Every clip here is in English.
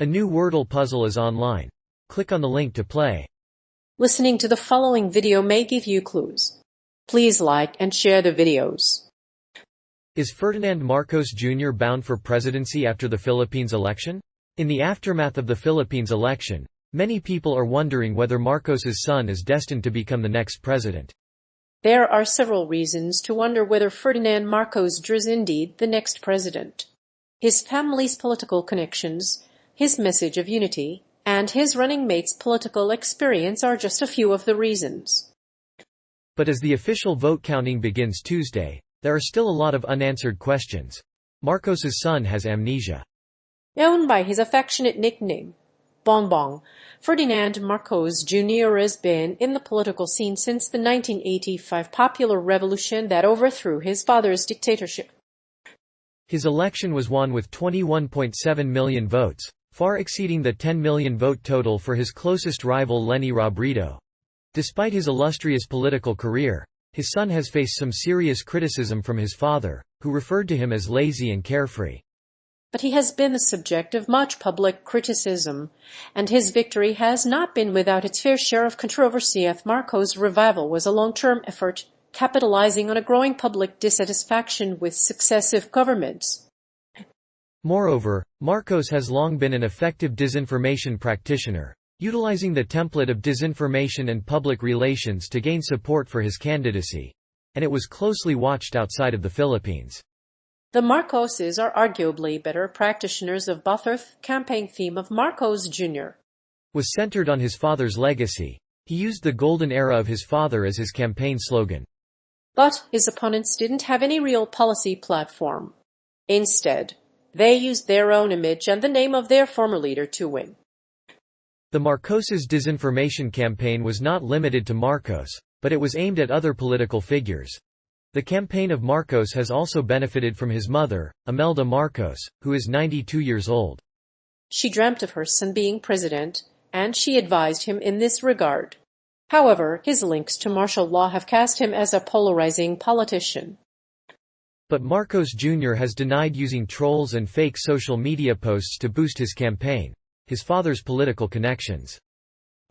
A new Wordle puzzle is online. Click on the link to play. Listening to the following video may give you clues. Please like and share the videos. Is Ferdinand Marcos Jr. bound for presidency after the Philippines election? In the aftermath of the Philippines election, many people are wondering whether Marcos's son is destined to become the next president. There are several reasons to wonder whether Ferdinand Marcos Jr. is indeed the next president. His family's political connections, his message of unity, and his running mate's political experience are just a few of the reasons. But as the official vote counting begins Tuesday, there are still a lot of unanswered questions. Marcos's son has amnesia. Known by his affectionate nickname, Bongbong, Ferdinand Marcos Jr. has been in the political scene since the 1985 popular revolution that overthrew his father's dictatorship. His election was won with 21.7 million votes, far exceeding the 10 million vote total for his closest rival Leni Robredo. Despite his illustrious political career, his son has faced some serious criticism from his father, who referred to him as lazy and carefree. But he has been the subject of much public criticism, and his victory has not been without its fair share of controversy. Marcos' revival was a long-term effort, capitalizing on a growing public dissatisfaction with successive governments. Moreover, Marcos has long been an effective disinformation practitioner, utilizing the template of disinformation and public relations to gain support for his candidacy, and it was closely watched outside of the Philippines. The Marcoses are arguably better practitioners of both. The campaign theme of Marcos Jr. was centered on his father's legacy. He used the golden era of his father as his campaign slogan. But his opponents didn't have any real policy platform. Instead, they used their own image and the name of their former leader to win. The Marcoses' disinformation campaign was not limited to Marcos, but it was aimed at other political figures. The campaign of Marcos has also benefited from his mother, Imelda Marcos, who is 92 years old. She dreamt of her son being president, and she advised him in this regard. However, his links to martial law have cast him as a polarizing politician. But Marcos Jr. has denied using trolls and fake social media posts to boost his campaign, his father's political connections.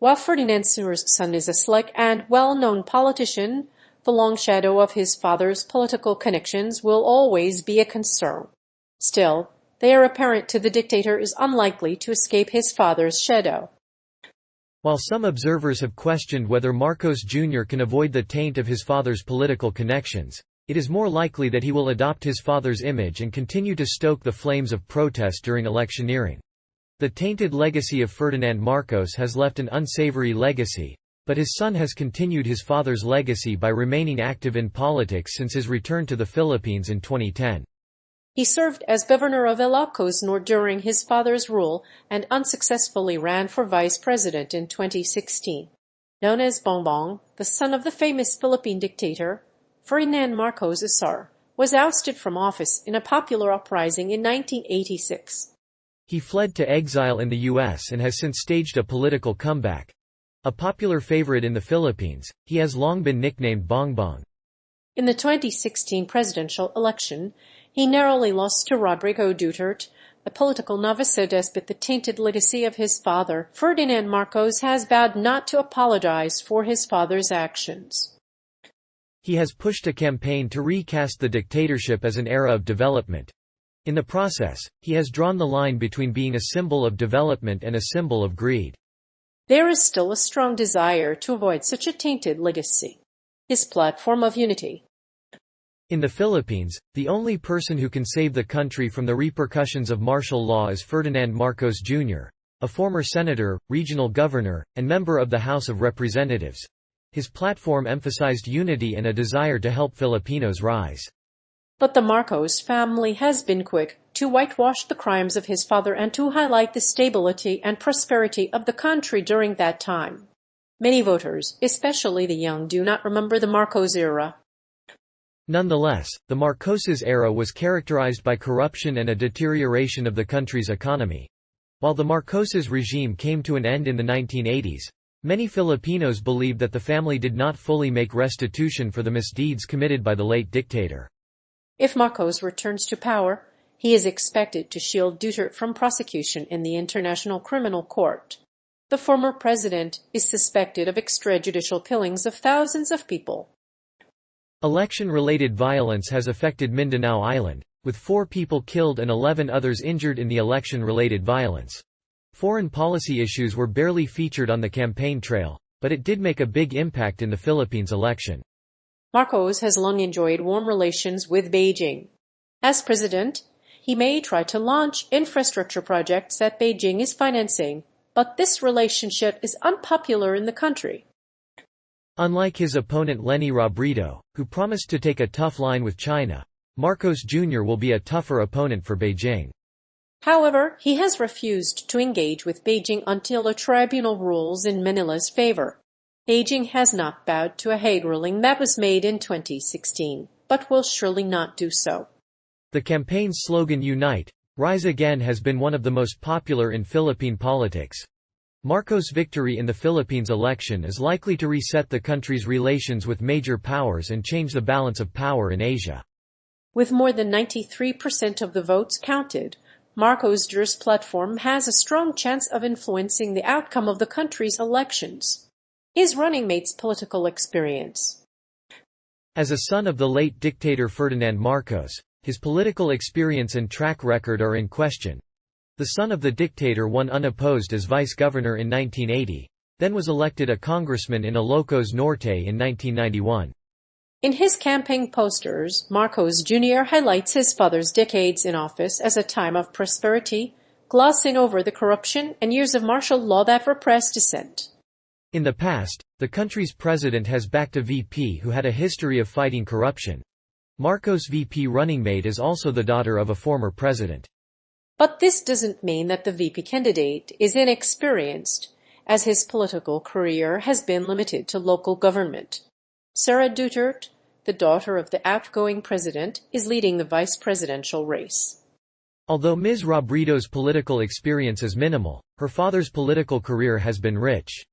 While Ferdinand Sr.'s son is a slick and well-known politician, the long shadow of his father's political connections will always be a concern. Still, they are apparent to the dictator is unlikely to escape his father's shadow. While some observers have questioned whether Marcos Jr. can avoid the taint of his father's political connections, it is more likely that he will adopt his father's image and continue to stoke the flames of protest during electioneering. The tainted legacy of Ferdinand Marcos has left an unsavory legacy, but his son has continued his father's legacy by remaining active in politics since his return to the Philippines in 2010. He served as governor of Ilocos Norte during his father's rule and unsuccessfully ran for vice president in 2016. Known as Bongbong, the son of the famous Philippine dictator, Ferdinand Marcos Sr. was ousted from office in a popular uprising in 1986. He fled to exile in the U.S. and has since staged a political comeback. A popular favorite in the Philippines, he has long been nicknamed Bongbong. In the 2016 presidential election, he narrowly lost to Rodrigo Duterte, a political novice. Despite the tainted legacy of his father, Ferdinand Marcos has vowed not to apologize for his father's actions. He has pushed a campaign to recast the dictatorship as an era of development. In the process, he has drawn the line between being a symbol of development and a symbol of greed. There is still a strong desire to avoid such a tainted legacy. His platform of unity. In the Philippines, the only person who can save the country from the repercussions of martial law is Ferdinand Marcos Jr., a former senator, regional governor, and member of the House of Representatives. His platform emphasized unity and a desire to help Filipinos rise. But the Marcos family has been quick to whitewash the crimes of his father and to highlight the stability and prosperity of the country during that time. Many voters, especially the young, do not remember the Marcos era. Nonetheless, the Marcoses era was characterized by corruption and a deterioration of the country's economy. While the Marcoses regime came to an end in the 1980s, many Filipinos believed that the family did not fully make restitution for the misdeeds committed by the late dictator. If Marcos returns to power, He is expected to shield Duterte from prosecution in the International Criminal Court. The former president is suspected of extrajudicial killings of thousands of people. Election-related violence has affected Mindanao Island, with 4 people killed and 11 others injured in the election-related violence. Foreign policy issues were barely featured on the campaign trail, but it did make a big impact in the Philippines election. Marcos has long enjoyed warm relations with Beijing. As president, he may try to launch infrastructure projects that Beijing is financing, but this relationship is unpopular in the country. Unlike his opponent Leni Robredo, who promised to take a tough line with China, Marcos Jr. will be a tougher opponent for Beijing. However, he has refused to engage with Beijing until a tribunal rules in Manila's favor. Beijing has not bowed to a Hague ruling that was made in 2016, but will surely not do so. The campaign's slogan "Unite, Rise Again" has been one of the most popular in Philippine politics. Marcos' victory in the Philippines election is likely to reset the country's relations with major powers and change the balance of power in Asia. With more than 93% of the votes counted, Marcos Jr.'s platform has a strong chance of influencing the outcome of the country's elections. His running mate's political experience. As a son of the late dictator Ferdinand Marcos, his political experience and track record are in question. The son of the dictator won unopposed as vice governor in 1980, then was elected a congressman in Ilocos Norte in 1991. In his campaign posters, Marcos Jr. highlights his father's decades in office as a time of prosperity, glossing over the corruption and years of martial law that repressed dissent. In the past, the country's president has backed a VP who had a history of fighting corruption. Marcos' VP running mate is also the daughter of a former president. But this doesn't mean that the VP candidate is inexperienced, as his political career has been limited to local government. Sara Duterte, the daughter of the outgoing president, is leading the vice presidential race. Although Ms. Robredo's political experience is minimal, her father's political career has been rich.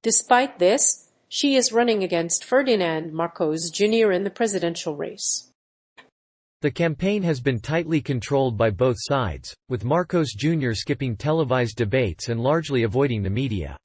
Despite this, she is running against Ferdinand Marcos Jr. in the presidential race. The campaign has been tightly controlled by both sides, with Marcos Jr. skipping televised debates and largely avoiding the media.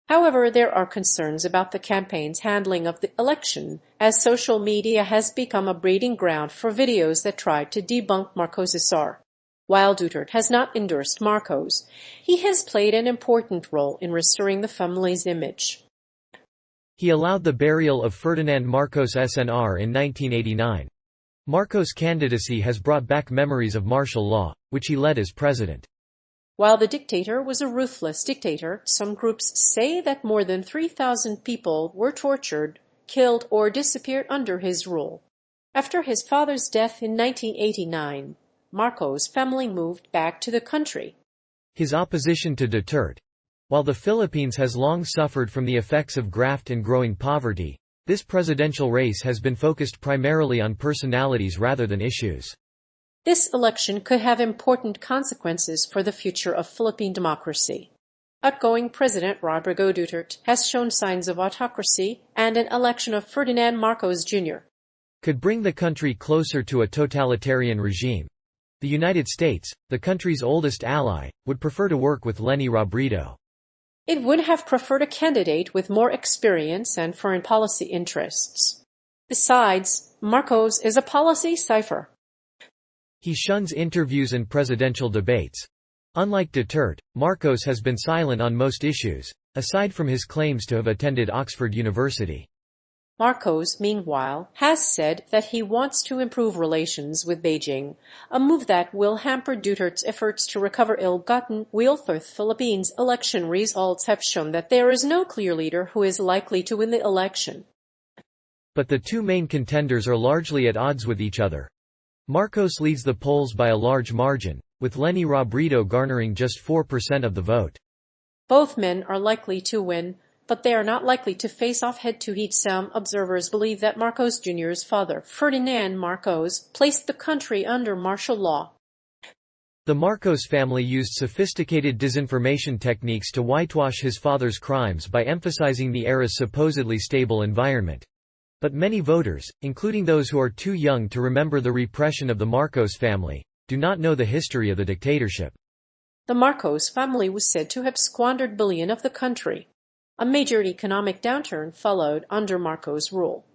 However, there are concerns about the campaign's handling of the election, as social media has become a breeding ground for videos that try to debunk Marcos' R. While Duterte has not endorsed Marcos, he has played an important role in restoring the family's image. He allowed the burial of Ferdinand Marcos Sr. in 1989. Marcos' candidacy has brought back memories of martial law, which he led as president. While the dictator was a ruthless dictator, some groups say that more than 3,000 people were tortured, killed, or disappeared under his rule. After his father's death in 1989, Marcos' family moved back to the country. His opposition to Duterte. While the Philippines has long suffered from the effects of graft and growing poverty, this presidential race has been focused primarily on personalities rather than issues. This election could have important consequences for the future of Philippine democracy. Outgoing President Rodrigo Duterte has shown signs of autocracy, and an election of Ferdinand Marcos Jr. could bring the country closer to a totalitarian regime. The United States, the country's oldest ally, would prefer to work with Leni Robredo. It would have preferred a candidate with more experience and foreign policy interests. Besides, Marcos is a policy cipher. He shuns interviews and presidential debates. Unlike Duterte, Marcos has been silent on most issues, aside from his claims to have attended Oxford University. Marcos, meanwhile, has said that he wants to improve relations with Beijing, a move that will hamper Duterte's efforts to recover ill-gotten wealth. The Philippines election results have shown that there is no clear leader who is likely to win the election. But the two main contenders are largely at odds with each other. Marcos leads the polls by a large margin, with Leni Robredo garnering just 4% of the vote. Both men are likely to win, but they are not likely to face off head-to-head. Some observers believe that Marcos Jr.'s father, Ferdinand Marcos, placed the country under martial law. The Marcos family used sophisticated disinformation techniques to whitewash his father's crimes by emphasizing the era's supposedly stable environment. But many voters, including those who are too young to remember the repression of the Marcos family, do not know the history of the dictatorship. The Marcos family was said to have squandered billion of the country. A major economic downturn followed under Marcos' rule.